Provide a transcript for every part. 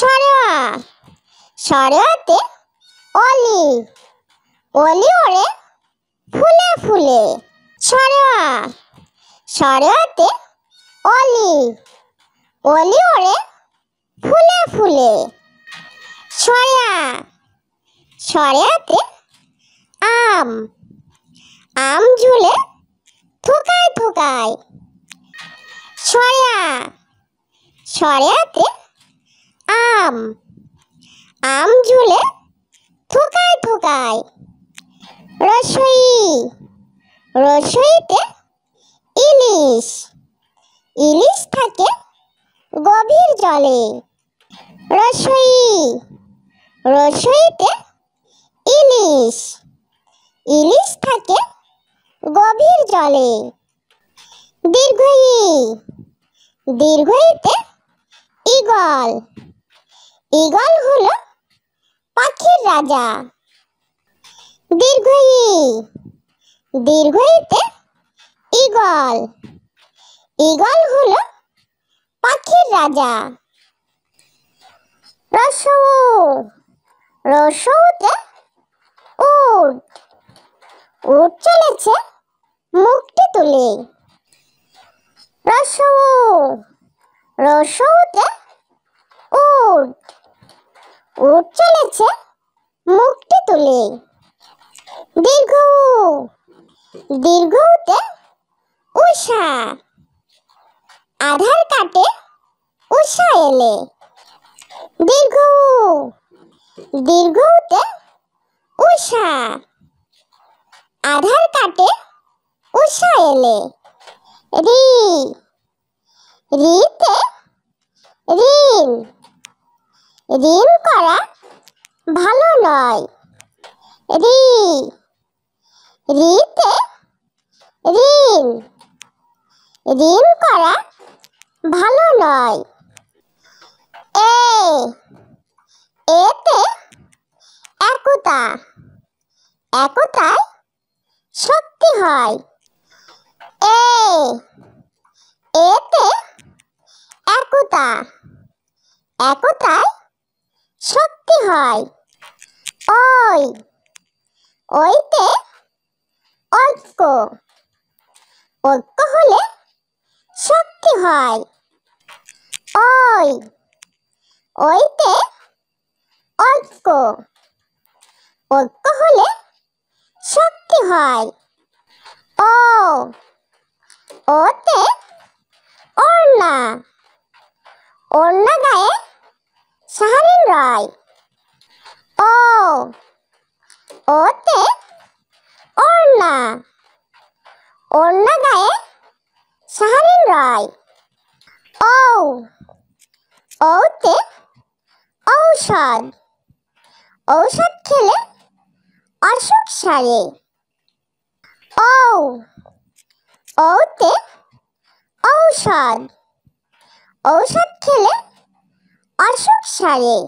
সরেয়া সরেয়াতে অলি অলি ওড়ে ফুলে ফুলে। সরেয়া সরেয়াতে অলি অলি ওড়ে ফুলে ফুলে। সরেয়া সরেয়াতে আম আম ঝুলে থোকায় থোকায়। সরেয়া সরেয়াতে আম আম ঝুলে থোকায় থোকায়। রসই রসইতে ইলিশ ইলিশ থাকে গভীর জলে। রসই রসইতে ইলিশ ইলিশ থাকে গভীর জলে। দীর্ঘই দীর্ঘইতে ঈগল ঈগল হলো পাখির রাজা। দীর্ঘই দীর্ঘইতে ঈগল ঈগল হলো পাখির রাজা। রসৌ রসৌতে উট উট চলেছে মুখটি তুলে। রসৌ রসৌতে উট উট চলেছে মুখটি তুলে। দীর্ঘ দীর্ঘতে উষা আধার কাটে উষা এলে। দীর্ঘ দীর্ঘতে উষা আধার কাটে উষা এলে। রি রিতে ঋণ ঋণ করা ভালো নয়। রি রিতে ঋণ ঋণ করা ভালো নয়। এতে একতা একতায় শক্তি হয়। এতে একতা একতায় শক্তি হয়। ওই ওইতে ঐক্য ঐক্য হলে শক্তি হয়। ওই ওইতে ঐক্য ঐক্য হলে শক্তি হয়। ও ওতে ওড়না ওড়না গায়ে শাহরিন রয়। ও ওতে ওড়না ওড়না গায়ে শাহরিন রয়। ও ওতে ঔষধ ঔষধ খেলে অসুখ সারে। ও ওতে ঔষধ ঔষধ খেলে অসুখ সারে।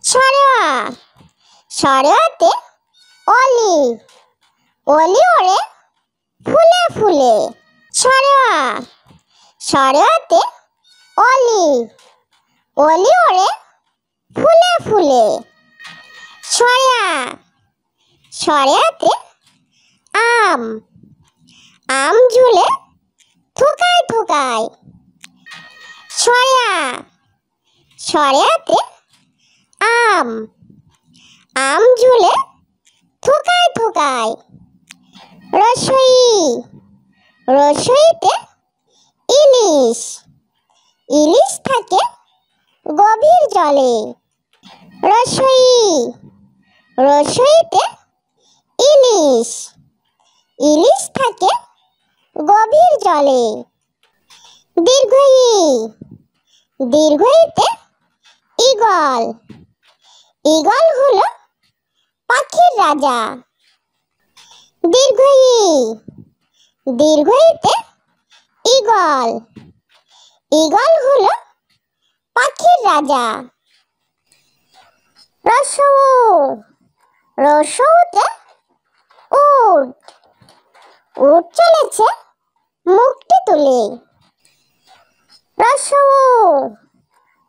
সরেয়া সরেয়াতে অলি অলি ওড়ে ফুলে ফুলে। সরেয়া সরেয়াতে অলি অলি ওড়ে ফুলে ফুলে। সরেয়া সরেয়াতে আম আম ঝুলে থোকায় থোকায়। সরেয়া সরেয়াতে আম আম ঝুলে থোকায় থোকায়। রসই রসইতে ইলিশ ইলিশ থাকে গভীর জলে। রসই রসইতে ইলিশ ইলিশ থাকে গভীর জলে। দীর্ঘই দীর্ঘইতে ঈগল ঈগল হলো পাখির রাজা। দীর্ঘই দীর্ঘইতে ঈগল ঈগল হলো পাখির রাজা। রসৌ রসৌতে উট উট চলেছে মুখটি তুলে। রসৌ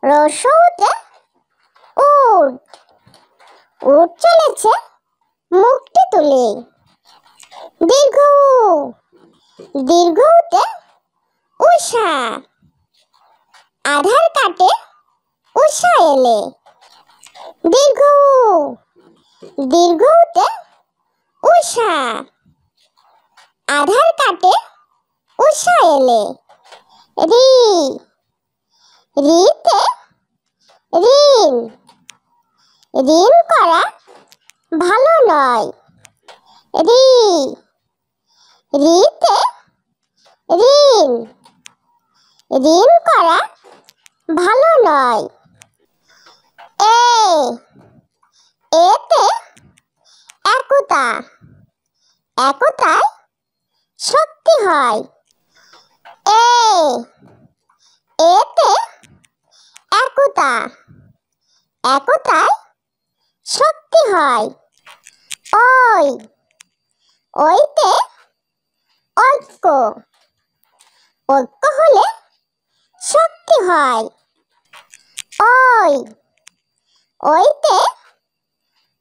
রসৌতে উট উট চলেছে মুখটি তুলে। দীর্ঘ উ দীর্ঘ উতে উষা, আধার কাটে উষা এলে। দীর্ঘ উ দীর্ঘ উতে উষা, আধার কাটে উষা এলে। রি রিতে ঋণ, ঋণ করা ভালো নয়। রি রিতে ঋণ, ঋণ করা ভালো নয়। এ এতে একতা, একতায় শক্তি হয়। এ এতে একতা, একতায় শক্তি হয়। ওই ওইতে ঐক্য, ঐক্য হলে শক্তি হয়। ওই ওইতে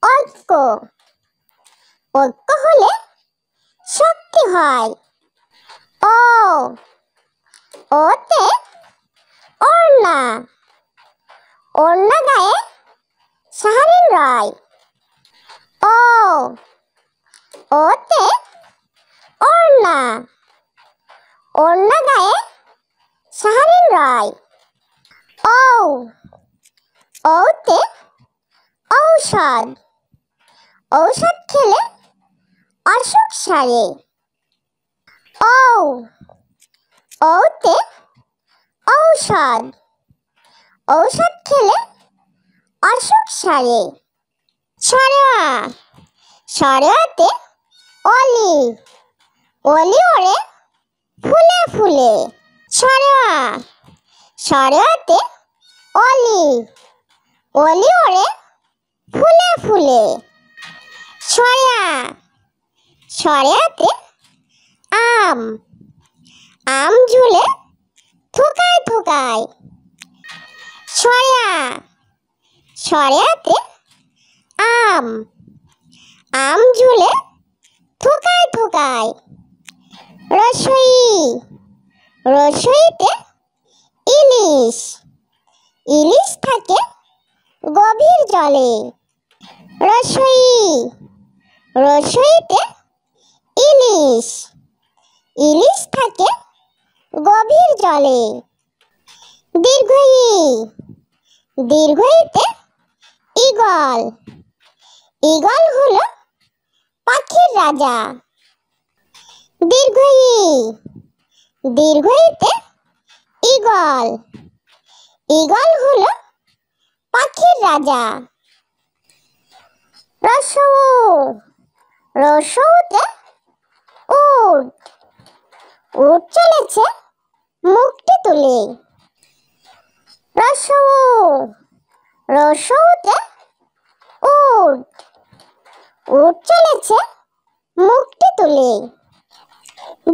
ঐক্য, ঐক্য হলে শক্তি হয়। ও ওতে ওড়না, ওড়না গায়ে শাহরিন রয়। ও ওতে ওড়না, ওড়না গায়ে শাহরিন রয়। ও ওতে ঔষধ, ঔষধ খেলে অসুখ সারে। ও ওতে ঔষধ, ঔষধ খেলে অসুখ সারে। সরেয়া সরেয়াতে অলি, অলি ওড়ে ফুলে ফুলে। সরেয়া সরেয়াতে অলি, অলি ওড়ে ফুলে ফুলে। সরেয়া সরেয়াতে আম, আম ঝুলে থোকায় থোকায়। সরেয়া সরেয়াতে আম, আম ঝুলে থোকায় থোকায়। রসই রসইতে ইলিশ, ইলিশ থাকে গভীর জলে। রসই রসইতে ইলিশ, ইলিশ থাকে গভীর জলে। দীর্ঘ ই দীর্ঘ ইতে ঈগল, ঈগল হলো পাখির রাজা। দীর্ঘ ই দীর্ঘ ইতে ঈগল, ঈগল হলো পাখির রাজা। রসৌ রসৌতে উট উট চলেছে মুখটি তুলে। রসৌ রসৌতে উট উট চলেছে মুখটি তুলে।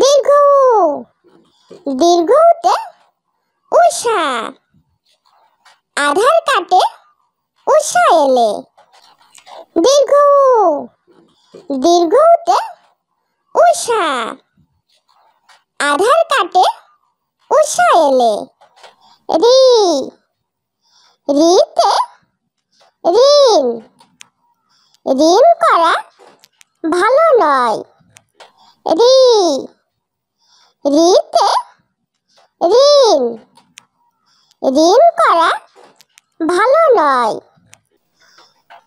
দীর্ঘ উ দীর্ঘ উতে উষা, আধার কাটে উষা এলে। দীর্ঘ উ দীর্ঘ উতে উষা, আধার কাটে উষা এলে। রি রিতে ঋণ, ঋণ করা ভালো নয়। রি রিতে ঋণ, ঋণ করা ভালো নয়।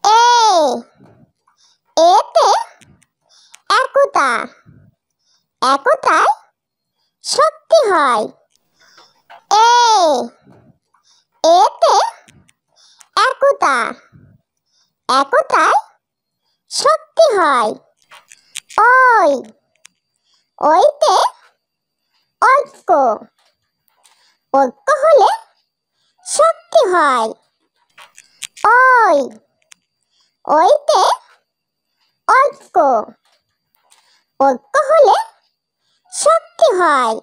এ এতে একতা, একতায় শক্তি হয়। এ এতে একতা, একতায় শক্তি হয়। ওই ওইতে ঐক্য, ঐক্য হলে শক্তি হয়। ওই ওইতে ঐক্য, ঐক্য হলে শক্তি হয়।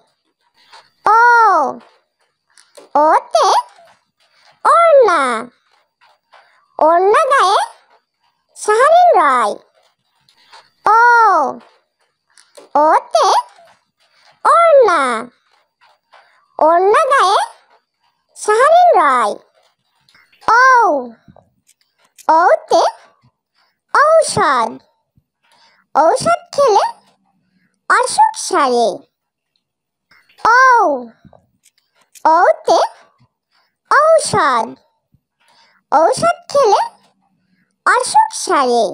ও ওতে ওড়না, ওড়না গায়ে সাহারিন রয়। ও, ওতে ওড়না, ওড়না গায়ে সাহারিন রয়। ঔ, ওতে ঔষধ, ঔষধ খেলে অসুখ সারে। ঔ, ওতে ঔষধ, ঔষধ খেলে অসুখ সারে।